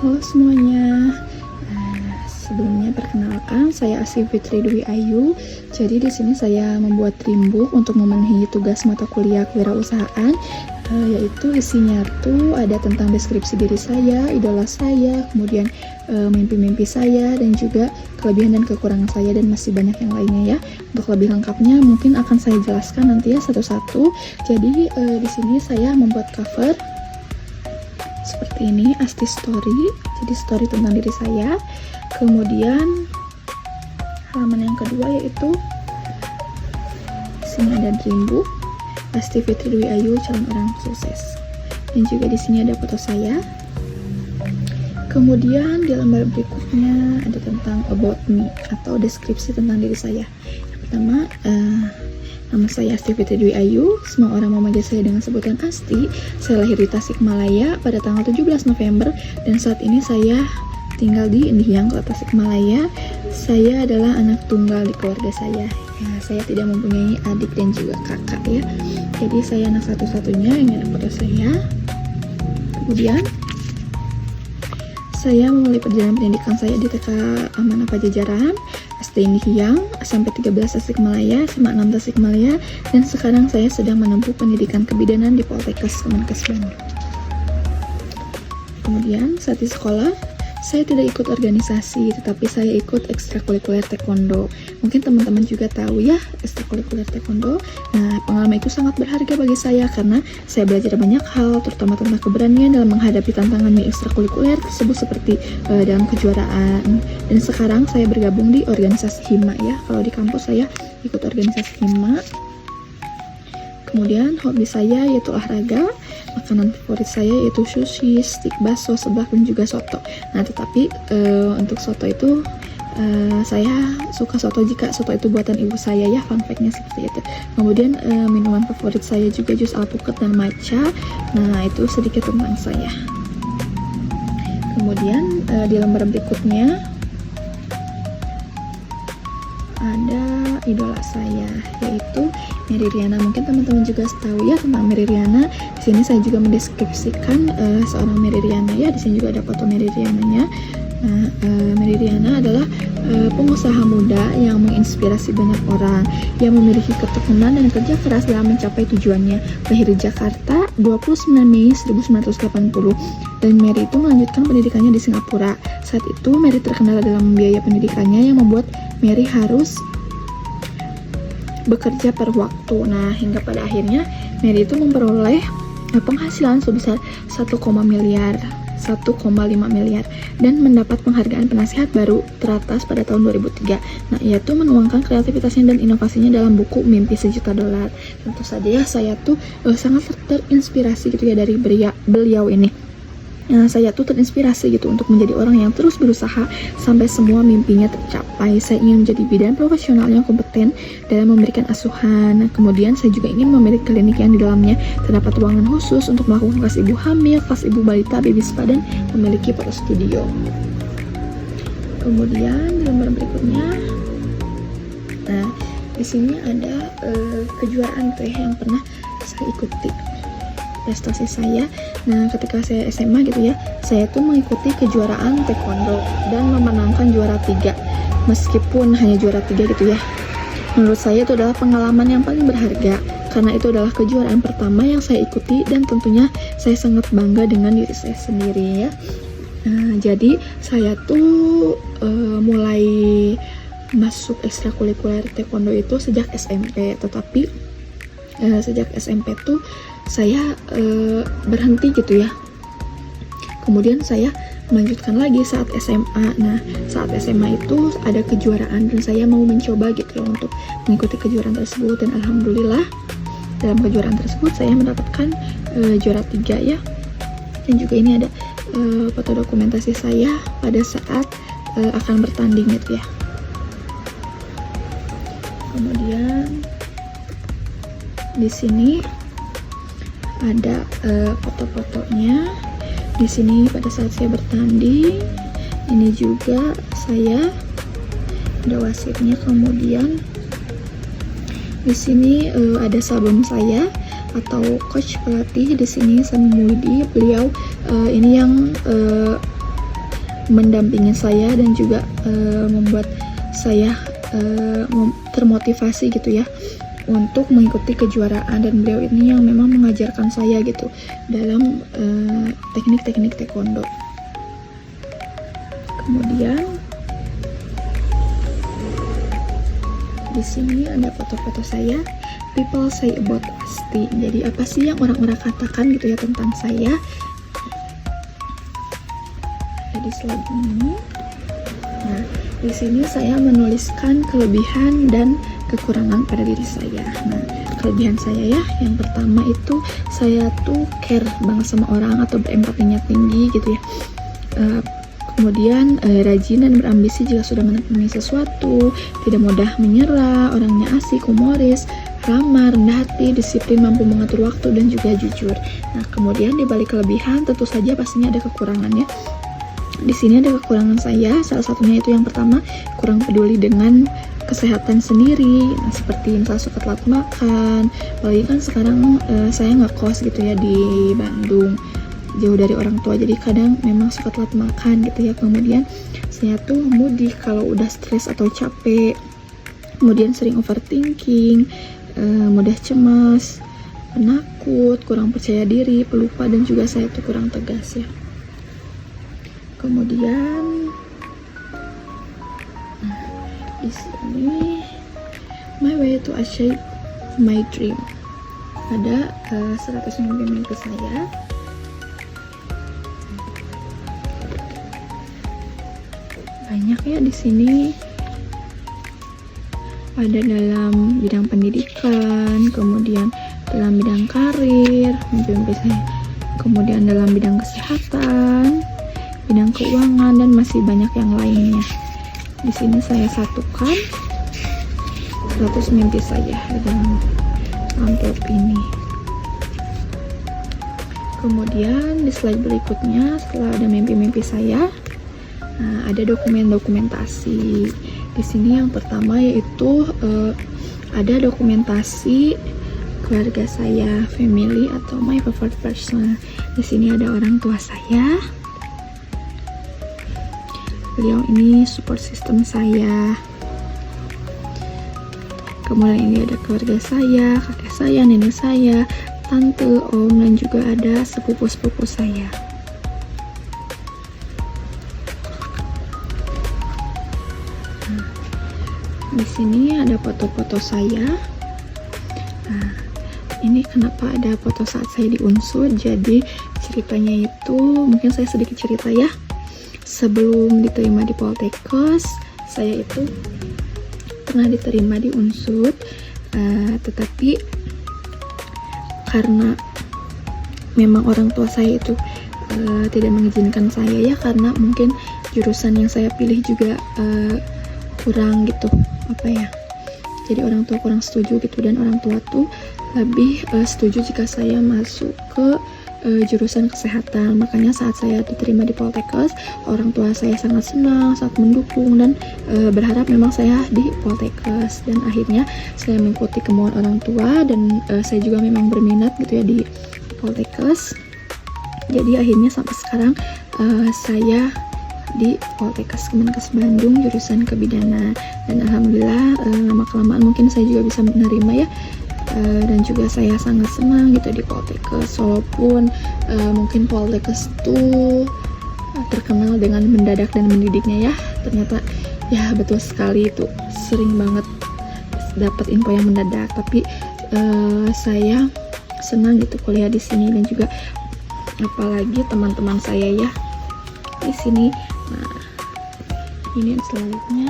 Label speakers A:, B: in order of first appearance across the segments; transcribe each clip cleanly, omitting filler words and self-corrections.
A: Halo semuanya. Sebelumnya perkenalkan, saya Asih Fitri Dwi Ayu. Jadi di sini saya membuat dreambook untuk memenuhi tugas mata kuliah kewirausahaan, yaitu isinya tuh ada tentang deskripsi diri saya, idola saya, kemudian mimpi-mimpi saya, dan juga kelebihan dan kekurangan saya, dan masih banyak yang lainnya ya. Untuk lebih lengkapnya mungkin akan saya jelaskan nanti ya satu-satu. Jadi di sini saya membuat cover seperti ini, Asti Story. Jadi story tentang diri saya. Kemudian halaman yang kedua yaitu sini ada dreambook Asti Fitri Dwi Ayu, calon orang sukses. Dan juga di sini ada foto saya. Kemudian di lembar berikutnya ada tentang about me atau deskripsi tentang diri saya. Yang pertama, nama saya Asti Fitri Dwi Ayu. Semua orang memanggil saya dengan sebutan Asti. Saya lahir di Tasikmalaya pada tanggal 17 November dan saat ini saya tinggal di Indihiyang, Kota Tasikmalaya. Saya adalah anak tunggal di keluarga saya. Ya, saya tidak mempunyai adik dan juga kakak ya. Jadi saya anak satu-satunya. Ini ada foto saya. Kemudian saya memulai perjalanan pendidikan saya di TK Amanah Pajajaran, SD Indihiyang, SMP 13 Tasikmalaya, SMA 6 Tasikmalaya, dan sekarang saya sedang menempuh pendidikan kebidanan di Poltekkes Kemenkes Bandung. Kemudian saat di sekolah, saya tidak ikut organisasi, tetapi saya ikut ekstrakurikuler taekwondo. Mungkin teman-teman juga tahu ya ekstrakurikuler taekwondo. Nah, pengalaman itu sangat berharga bagi saya karena saya belajar banyak hal, terutama tentang keberanian dalam menghadapi tantangan di ekstrakurikuler tersebut seperti dalam kejuaraan. Dan sekarang saya bergabung di organisasi HIMA ya. Kalau di kampus saya ikut organisasi HIMA. Kemudian hobi saya yaitu olahraga. Makanan favorit saya yaitu sushi, stik bakso, seblak, dan juga soto. Nah, tetapi untuk soto itu saya suka soto jika soto itu buatan ibu saya ya, fun fact-nya seperti itu. Kemudian minuman favorit saya juga jus alpukat dan matcha. Nah, itu sedikit tentang saya. Kemudian di lembar berikutnya ada idola saya yaitu Mary Riana. Mungkin teman-teman juga tahu ya tentang Mary Riana. Di sini saya juga mendeskripsikan seorang Mary Riana ya. Di sini juga ada foto Mary Riananya. Nah, Mary Riana adalah pengusaha muda yang menginspirasi banyak orang, yang memiliki ketekunan dan kerja keras dalam mencapai tujuannya. Lahir di Jakarta 29 Mei 1980, dan Mary itu melanjutkan pendidikannya di Singapura. Saat itu Mary terkendala dalam biaya pendidikannya yang membuat Mary harus bekerja per waktu. Nah, hingga pada akhirnya Mary itu memperoleh penghasilan sebesar 1,5 miliar dan mendapat penghargaan penasihat baru teratas pada tahun 2003. Nah, ia tuh menuangkan kreativitasnya dan inovasinya dalam buku Mimpi $1 juta. Tentu saja ya, saya tuh sangat terinspirasi gitu ya dari beliau ini. Nah, saya tuh terinspirasi gitu untuk menjadi orang yang terus berusaha sampai semua mimpinya tercapai. Saya ingin menjadi bidan profesional yang kompeten dalam memberikan asuhan. Kemudian saya juga ingin memiliki klinik yang di dalamnya terdapat ruangan khusus untuk melakukan kelas ibu hamil, kelas ibu balita, baby spa, dan memiliki foto studio. Kemudian di lembar berikutnya, nah di sini ada kejuaraan tuh yang pernah saya ikuti. Prestasi saya, nah ketika saya SMA gitu ya, saya tuh mengikuti kejuaraan taekwondo dan memenangkan juara 3. Meskipun hanya juara 3 gitu ya, menurut saya itu adalah pengalaman yang paling berharga karena itu adalah kejuaraan pertama yang saya ikuti, dan tentunya saya sangat bangga dengan diri saya sendiri ya. Nah, jadi saya tuh mulai masuk ekstrakurikuler taekwondo itu sejak SMP, tetapi sejak SMP tuh saya berhenti gitu ya. Kemudian saya melanjutkan lagi saat SMA. Nah, saat SMA itu ada kejuaraan dan saya mau mencoba gitu ya untuk mengikuti kejuaraan tersebut, dan alhamdulillah dalam kejuaraan tersebut saya mendapatkan juara 3 ya. Dan juga ini ada foto dokumentasi saya pada saat akan bertanding gitu ya. Kemudian di sini ada foto-fotonya. Di sini pada saat saya bertanding, ini juga saya ada wasitnya. Kemudian di sini ada sabun saya atau coach pelatih. Di sini Sami Muidi, beliau ini yang mendampingi saya dan juga membuat saya termotivasi gitu ya untuk mengikuti kejuaraan, dan beliau ini yang memang mengajarkan saya gitu dalam teknik-teknik taekwondo. Kemudian di sini ada foto-foto saya. People say about Asti. Jadi apa sih yang orang-orang katakan gitu ya tentang saya? Ada di slide ini. Nah, di sini saya menuliskan kelebihan dan kekurangan pada diri saya. Nah, kelebihan saya ya, yang pertama itu saya tuh care banget sama orang atau berempatinya tinggi gitu ya. Kemudian rajin dan berambisi jika sudah menemui sesuatu, tidak mudah menyerah, orangnya asik, humoris, ramah, rendah hati, disiplin, mampu mengatur waktu, dan juga jujur. Nah, kemudian di balik kelebihan tentu saja pastinya ada kekurangannya. Di sini ada kekurangan saya, salah satunya itu yang pertama, kurang peduli dengan kesehatan sendiri. Nah, seperti misalnya suka telat makan, apalagi kan sekarang saya ngekos gitu ya di Bandung, jauh dari orang tua, jadi kadang memang suka telat makan gitu ya. Kemudian saya tuh mudik kalau udah stres atau capek, kemudian sering overthinking, mudah cemas, penakut, kurang percaya diri, pelupa, dan juga saya tuh kurang tegas ya. Kemudian di sini my way to achieve my dream, ada 100 mimpi saya. Banyak ya di sini, ada dalam bidang pendidikan, kemudian dalam bidang karir, mimpi saya, kemudian dalam bidang kesehatan, bidang keuangan, dan masih banyak yang lainnya. Di sini saya satukan 100 mimpi saya dalam amplop ini. Kemudian di slide berikutnya, setelah ada mimpi-mimpi saya, nah, ada dokumentasi. Di sini yang pertama yaitu ada dokumentasi keluarga saya, family atau my favorite person. Di sini ada orang tua saya. Beliau ini support system saya. Kemudian ini ada keluarga saya, kakek saya, nenek saya, tante, om, dan juga ada sepupu-sepupu saya. Di sini ada foto-foto saya. Nah, ini kenapa ada foto saat saya di Unsur? Jadi ceritanya itu mungkin saya sedikit cerita ya. Sebelum diterima di Poltekkes, saya itu pernah diterima di Unsur, tetapi karena memang orang tua saya itu tidak mengizinkan saya ya, karena mungkin jurusan yang saya pilih juga kurang gitu, apa ya, jadi orang tua kurang setuju gitu, dan orang tua tuh lebih setuju jika saya masuk ke jurusan kesehatan. Makanya saat saya diterima di Poltekkes, orang tua saya sangat senang, sangat mendukung, dan berharap memang saya di Poltekkes. Dan akhirnya saya mengikuti kemauan orang tua, dan saya juga memang berminat gitu ya di Poltekkes. Jadi akhirnya sampai sekarang saya di Poltekkes Kemenkes Bandung jurusan kebidanan, dan alhamdulillah lama-kelamaan mungkin saya juga bisa menerima ya, dan juga saya sangat senang gitu di Poltekkes, walaupun mungkin Poltekkes tuh terkenal dengan mendadak dan mendidiknya ya, ternyata ya betul sekali itu sering banget dapat info yang mendadak, tapi saya senang gitu kuliah di sini, dan juga apalagi teman-teman saya ya di sini. Nah, ini selanjutnya.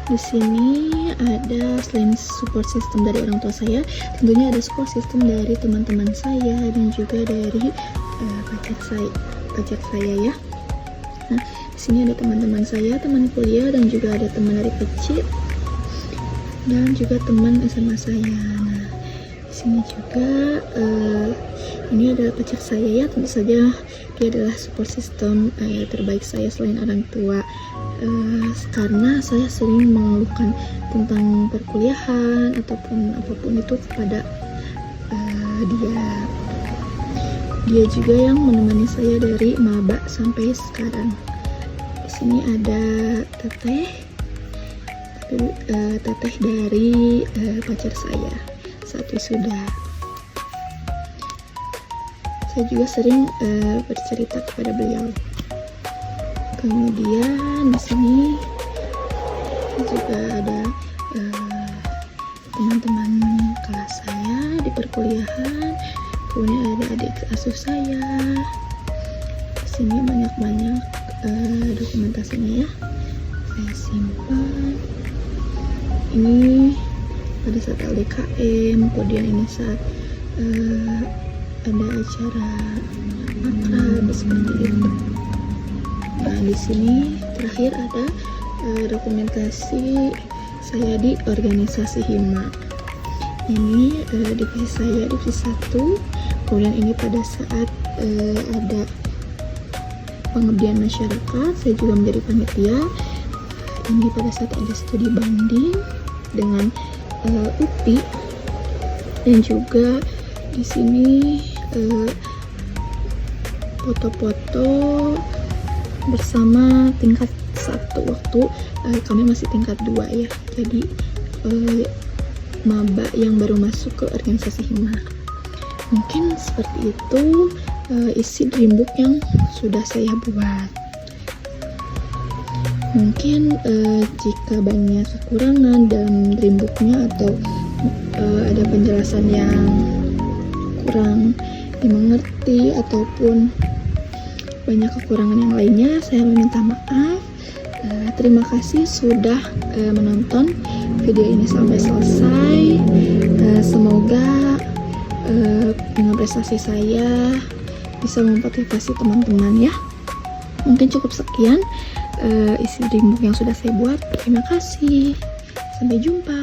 A: Di sini ada selain support system dari orang tua saya, tentunya ada support system dari teman-teman saya dan juga dari pacar saya ya. Nah, di sini ada teman-teman saya, teman kuliah, dan juga ada teman dari kecil, dan juga teman SMA saya. Nah, di sini juga ini adalah pacar saya ya, tentu saja dia adalah support system terbaik saya selain orang tua, karena saya sering mengeluhkan tentang perkuliahan ataupun apapun itu kepada dia juga yang menemani saya dari maba sampai sekarang. Di sini ada teteh, teteh dari pacar saya saat wisuda. Saya juga sering bercerita kepada beliau. Kemudian di sini juga ada teman-teman kelas saya di perkuliahan. Kemudian ada adik asuh saya. Di sini banyak-banyak dokumentasinya ya. Saya simpan. Ini pada saat LDKM, kemudian ini saat ada acara akrab seperti itu. Nah, di sini terakhir ada dokumentasi saya di organisasi Hima. Ini divisi saya, divisi 1. Kemudian ini pada saat ada pengabdian masyarakat, saya juga menjadi panitia. Ini pada saat ada studi banding dengan UPI, dan juga di sini foto-foto bersama tingkat 1 waktu kami masih tingkat 2 ya. Jadi maba yang baru masuk ke organisasi Hima. Mungkin seperti itu isi dreambook yang sudah saya buat. Mungkin jika banyak kekurangan dalam dreambooknya atau ada penjelasan yang kurang dimengerti ataupun banyak kekurangan yang lainnya, saya meminta maaf. Terima kasih sudah menonton video ini sampai selesai. Semoga dengan prestasi saya bisa memotivasi teman-teman ya. Mungkin cukup sekian isi dreambook yang sudah saya buat. Terima kasih. Sampai jumpa.